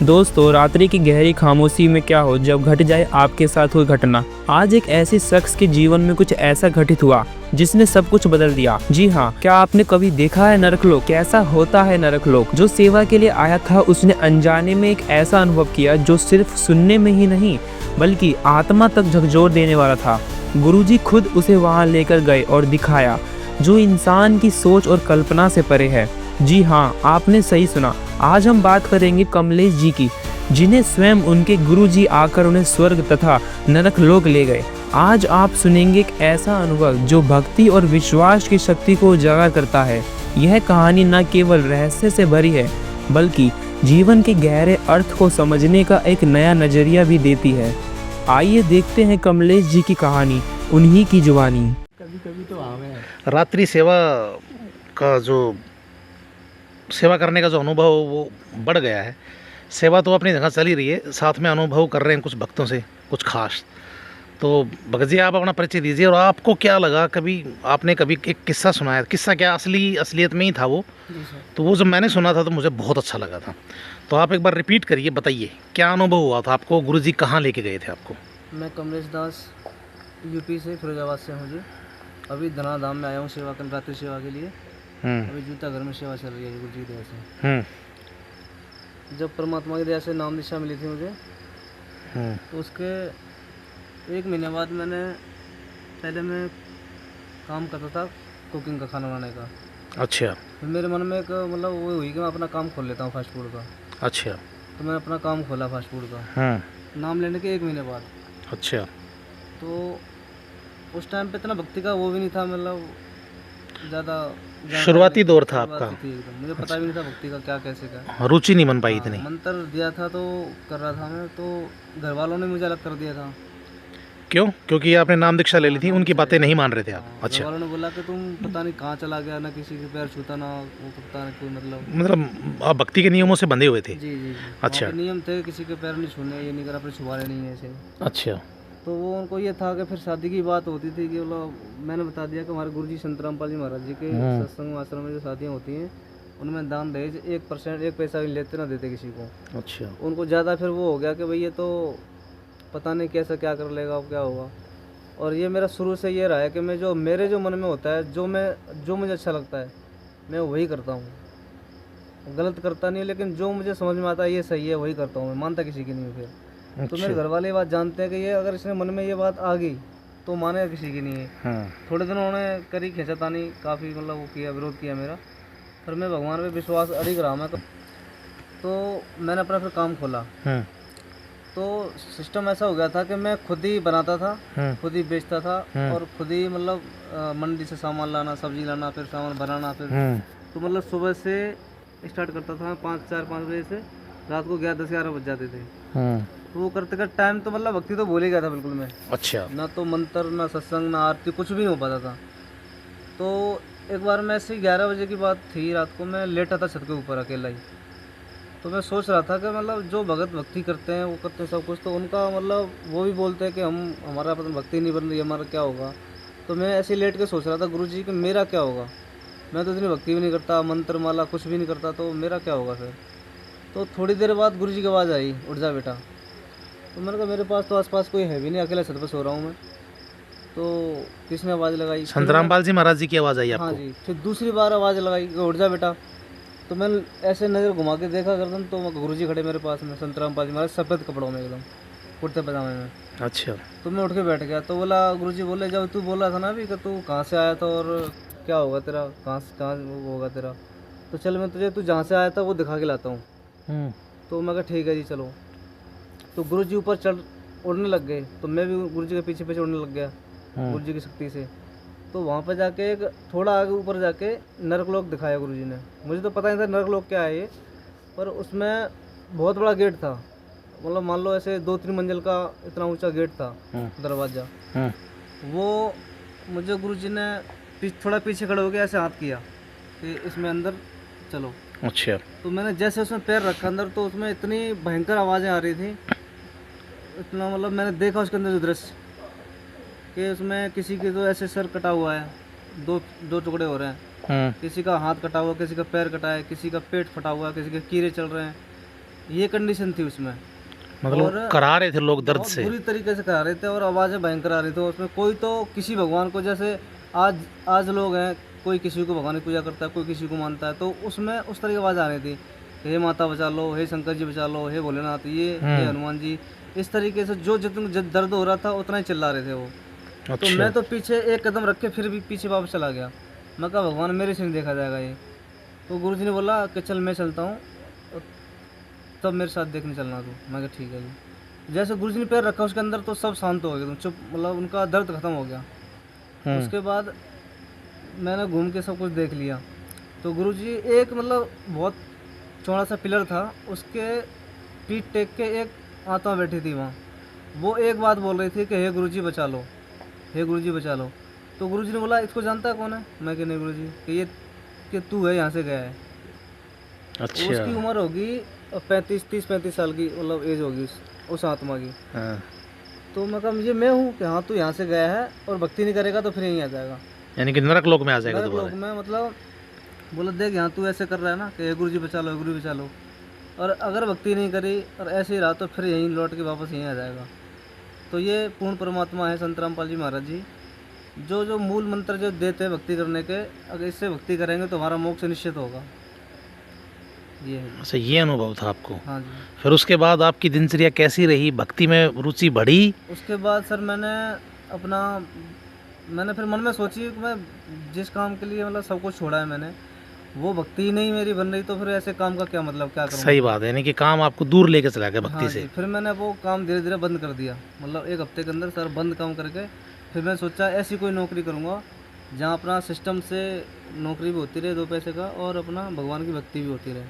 दोस्तों, रात्रि की गहरी खामोशी में क्या हो जब घट जाए आपके साथ कोई घटना। आज एक ऐसे शख्स के जीवन में कुछ ऐसा घटित हुआ जिसने सब कुछ बदल दिया। जी हाँ, क्या आपने कभी देखा है नरकलोक? कैसा होता है नरकलोक? जो सेवा के लिए आया था उसने अनजाने में एक ऐसा अनुभव किया जो सिर्फ सुनने में ही नहीं बल्कि आत्मा तक झकझोर देने वाला था। गुरुजी खुद उसे वहाँ लेकर गए और दिखाया जो इंसान की सोच और कल्पना से परे है। जी हाँ, आपने सही सुना। आज हम बात करेंगे कमलेश जी की, जिन्हें स्वयं उनके गुरुजी आकर उन्हें स्वर्ग तथा नरक लोक ले गए। आज आप सुनेंगे एक ऐसा अनुभव जो भक्ति और विश्वास की शक्ति को उजागर करता है। यह कहानी न केवल रहस्य से भरी है बल्कि जीवन के गहरे अर्थ को समझने का एक नया नजरिया भी देती है। आइए देखते हैं कमलेश जी की कहानी, उन्हीं की जुबानी। कभी कभी तो आवे रात्रि सेवा का जो सेवा करने का जो अनुभव वो बढ़ गया है। सेवा तो अपनी जगह चल ही रही है, साथ में अनुभव कर रहे हैं कुछ भक्तों से कुछ खास। तो भगत जी, आप अपना परिचय दीजिए और आपको क्या लगा, कभी आपने कभी एक किस्सा सुनाया, किस्सा क्या असलियत में ही था वो? तो वो जब मैंने सुना था तो मुझे बहुत अच्छा लगा था। तो आप एक बार रिपीट करिए, बताइए क्या अनुभव हुआ था आपको, गुरुजी कहाँ लेके गए थे आपको? मैं कमलेश दास यूपी से फिरोजाबाद से हूँ जी। अभी धनाधाम में आया हूँ सेवा कर रात्रि सेवा के लिए। अभी जूता घर में सेवा चल रही है गुरु जी की दया से। जब परमात्मा की दया से नाम दिशा मिली थी मुझे, तो उसके 1 महीने बाद पहले मैं काम करता था कुकिंग का, खाना बनाने का। अच्छा। फिर मेरे मन में एक मतलब वो हुई कि मैं अपना काम खोल लेता हूँ फास्ट फूड का। अच्छा। तो मैंने अपना काम खोला फास्ट फूड का, नाम लेने के 1 महीने बाद। अच्छा। तो उस टाइम पे इतना भक्ति का वो भी नहीं था, मतलब ज़्यादा शुरुआती दौर था आपका? एकदम मुझे पता भी नहीं था भक्ति का क्या कैसे का। रुचि नहीं बन पाई इतनी? मंत्र दिया था तो कर रहा था मैं, तो घर वालों ने मुझे अलग कर दिया था। क्यों? क्योंकि आपने नाम दीक्षा ले ली थी, उनकी बातें नहीं मान रहे थे आप? अच्छा। घर वालों ने बोला कि तुम पता नहीं कहाँ चला गया, ना किसी के पैर छूता, ना वो पता नहीं कोई मतलब आप भक्ति के नियमों से बंधे हुए थे? जी जी। अच्छा। नियम थे किसी के पैर नहीं छूने, ये नहीं करा, फिर छुआने नहीं है ऐसे। अच्छा। तो वो उनको ये था कि फिर शादी की बात होती थी कि मैंने बता दिया कि हमारे गुरुजी संत रामपाल जी महाराज जी के सत्संग आश्रम में जो शादियाँ होती हैं उनमें दान दहेज 1% 1 पैसा भी लेते ना देते किसी को। अच्छा। उनको ज़्यादा फिर वो हो गया कि भाई ये तो पता नहीं कैसा क्या कर लेगा, क्या होगा। और ये मेरा शुरू से ये रहा है कि मैं जो मेरे जो मन में होता है, जो मुझे अच्छा लगता है मैं वही करता हूँ। गलत करता नहीं, लेकिन जो मुझे समझ में आता है ये सही है वही करता हूँ, मैं मानता किसी की नहीं हूँ फिर। तो मेरे घर वाले ये बात जानते हैं कि ये अगर इसने मन में ये बात आ गई तो मानेगा किसी की नहीं है। थोड़े दिनों उन्होंने करी खींचातानी, काफ़ी मतलब वो किया, विरोध किया मेरा। फिर मैं भगवान पे विश्वास अड़िग रहा मैं, तो मैंने अपना फिर काम खोला। तो सिस्टम ऐसा हो गया था कि मैं खुद ही बनाता था, खुद ही बेचता था और खुद ही मतलब मंडी से सामान लाना, सब्जी लाना, फिर सामान बनाना। फिर तो मतलब सुबह से स्टार्ट करता था 4-5 बजे से रात को 10-11 बज जाते थे। तो वो करते करते टाइम तो मतलब भक्ति तो भूल ही गया था बिल्कुल मैं। अच्छा। ना तो मंत्र, ना सत्संग, ना आरती, कुछ भी नहीं हो पाता था। तो एक बार मैं ऐसे 11 बजे की बात थी, रात को मैं लेटा था छत के ऊपर अकेला ही। तो मैं सोच रहा था कि मतलब जो भगत भक्ति करते हैं वो करते हैं सब कुछ, तो उनका मतलब वो भी बोलते हैं कि हमारा पता भक्ति नहीं बन रही, हमारा क्या होगा। तो मैं ऐसे लेट के सोच रहा था गुरु जी कि मेरा क्या होगा, मैं तो इतनी भक्ति भी नहीं करता, मंत्र माला कुछ भी नहीं करता, तो मेरा क्या होगा फिर। तो थोड़ी देर बाद गुरु जी की आवाज़ आई, उठ जा बेटा। तो मैंने कहा मेरे पास तो आसपास कोई है भी नहीं, अकेला छत पर सो रहा हूँ मैं। तो किसने आवाज़ लगाई? संत रामपाल जी महाराज जी की आवाज़ आई आपको? हाँ जी। फिर दूसरी बार आवाज़ लगाई कि उठ जा बेटा। तो मैंने ऐसे नज़र घुमा के देखा करता तो गुरुजी खड़े मेरे पास में, संत रामपाल जी महाराज सफ़ेद कपड़ों में एकदम, कुर्ते पजामे में। अच्छा। तो मैं उठ के बैठ गया। तो बोला गुरुजी बोले जब तू बोल रहा था ना अभी कि तू कहाँ से आया था और क्या होगा तेरा, कहाँ होगा तेरा, तो चल मैं तुझे तू जहाँ से आया था वो दिखा के लाता हूँ। तो मैं कहा ठीक है जी चलो। तो गुरुजी ऊपर उड़ने लग गए, तो मैं भी गुरुजी के पीछे पीछे उड़ने लग गया गुरुजी की शक्ति से। तो वहाँ पे जाके एक थोड़ा आगे ऊपर जाके नरकलोक दिखाया गुरुजी ने। मुझे तो पता नहीं था नरकलोक क्या है ये, पर उसमें बहुत बड़ा गेट था, मतलब मान लो ऐसे 2-3 मंजिल का इतना ऊंचा गेट था, दरवाज़ा। वो मुझे गुरुजी ने थोड़ा पीछे खड़े हो गया, ऐसे हाथ किया कि इसमें अंदर चलो। अच्छा। तो मैंने जैसे उसमें पैर रखा अंदर, तो उसमें इतनी भयंकर आवाज़ें आ रही थी, इतना मतलब मैंने देखा उसके अंदर जो दृश्य कि उसमें किसी के तो ऐसे सर कटा हुआ है, दो टुकड़े हो रहे हैं, किसी का हाथ कटा हुआ, किसी का पैर कटा है, किसी का पेट फटा हुआ है, किसी के कीड़े चल रहे हैं। ये कंडीशन थी उसमें। मतलब और करा रहे थे लोग दर्द बहुत से। बुरी तरीके से करा रहे थे और आवाज़ें भयंकर आ रही थी उसमें। कोई तो किसी भगवान को, जैसे आज आज लोग हैं, कोई किसी को भगवान की पूजा करता है, कोई किसी को मानता है, तो उसमें उस तरह की आवाज़ आ रही थी कि हे माता बचा लो, हे शंकर जी बचा लो, हे भोलेनाथ, ये हे हनुमान जी। इस तरीके से जो जितना दर्द हो रहा था उतना ही चिल्ला रहे थे वो। तो अच्छा। मैं तो पीछे एक कदम रख के फिर भी पीछे वापस चला गया। मैं कहा भगवान मेरे से नहीं देखा जाएगा ये। तो गुरुजी ने बोला कि चल मैं चलता हूँ, और तब मेरे साथ देखने चलना तू। मैं कहा ठीक है जी। जैसे गुरुजी ने पैर रखा उसके अंदर तो सब शांत हो गए एकदम, चुप, मतलब उनका दर्द खत्म हो गया। उसके बाद मैंने घूम के सब कुछ देख लिया। तो गुरुजी एक मतलब बहुत चौड़ा सा पिलर था, उसके पीठ टेक के एक आत्मा बैठी थी वहाँ। वो एक बात बोल रही थी कि हे गुरुजी बचा लो, हे गुरुजी बचा लो। तो गुरुजी ने बोला इसको जानता है कौन है? मैं कि नहीं गुरुजी, कि ये कि तू है, यहाँ से गया है। अच्छा। उसकी उम्र होगी 35 साल की, मतलब एज होगी उस आत्मा की। हाँ। तो मैं कहा ये मैं हूँ कि हाँ तू यहाँ से गया है और भक्ति नहीं करेगा तो फिर यहीं आ जाएगा यानी कि नरक लोक में आ जाएगा नरक लोक दोबारा। में। मतलब बोला देख यहाँ तू ऐसे कर रहा है ना कि हे गुरुजी बचा लो, हे गुरुजी बचा लो, और अगर भक्ति नहीं करी और ऐसे ही रहा तो फिर यहीं लौट के वापस यहीं आ जाएगा। तो ये पूर्ण परमात्मा है संत रामपाल जी महाराज जी, जो मूल मंत्र जो देते हैं भक्ति करने के, अगर इससे भक्ति करेंगे तो हमारा मोक्ष निश्चित होगा। ये है। अच्छा, ये अनुभव था आपको। हाँ जी। फिर उसके बाद आपकी दिनचर्या कैसी रही? भक्ति में रुचि बढ़ी? उसके बाद सर मैंने फिर मन में सोची कि मैं जिस काम के लिए मतलब सब कुछ छोड़ा है मैंने, वो भक्ति ही नहीं मेरी बन रही, तो फिर ऐसे काम का क्या मतलब, क्या करूँ? सही बात है, यानी कि काम आपको दूर लेके चला गया भक्ति हाँ से। जी। फिर मैंने वो काम धीरे धीरे बंद कर दिया, मतलब एक हफ्ते के अंदर सर बंद काम करके फिर मैं सोचा ऐसी कोई नौकरी करूँगा जहाँ अपना सिस्टम से नौकरी भी होती रहे 2 पैसे का और अपना भगवान की भक्ति भी होती रहे।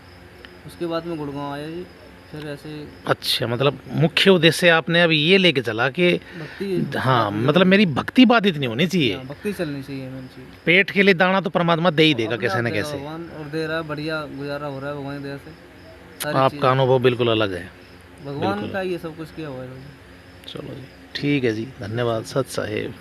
उसके बाद मैं गुड़गांव आया जी, फिर ऐसे अच्छा, मतलब मुख्य उद्देश्य आपने अब ये लेके चला कि भक्ति, हाँ, मतलब मेरी भक्ति बाधित नहीं होनी चाहिए। भक्ति चलनी चाहिए मेन चीज़। पेट के लिए दाना तो परमात्मा दे ही देगा अपने कैसे आप न देगा कैसे। भगवान, और दे रहा है, बढ़िया गुजारा हो रहा है भगवान की दया से। सारी आपका अनुभव बिल्कुल अलग है। चीज़ भगवान का ये सब कुछ किया हुआ है। चलो जी, ठीक है जी, धन्यवाद सत साहेब।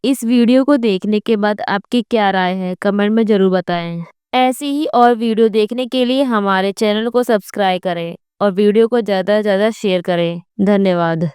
इस वीडियो को देखने के बाद आपकी क्या राय है कमेंट में ज़रूर बताएं। ऐसी ही और वीडियो देखने के लिए हमारे चैनल को सब्सक्राइब करें और वीडियो को ज़्यादा से ज़्यादा शेयर करें। धन्यवाद।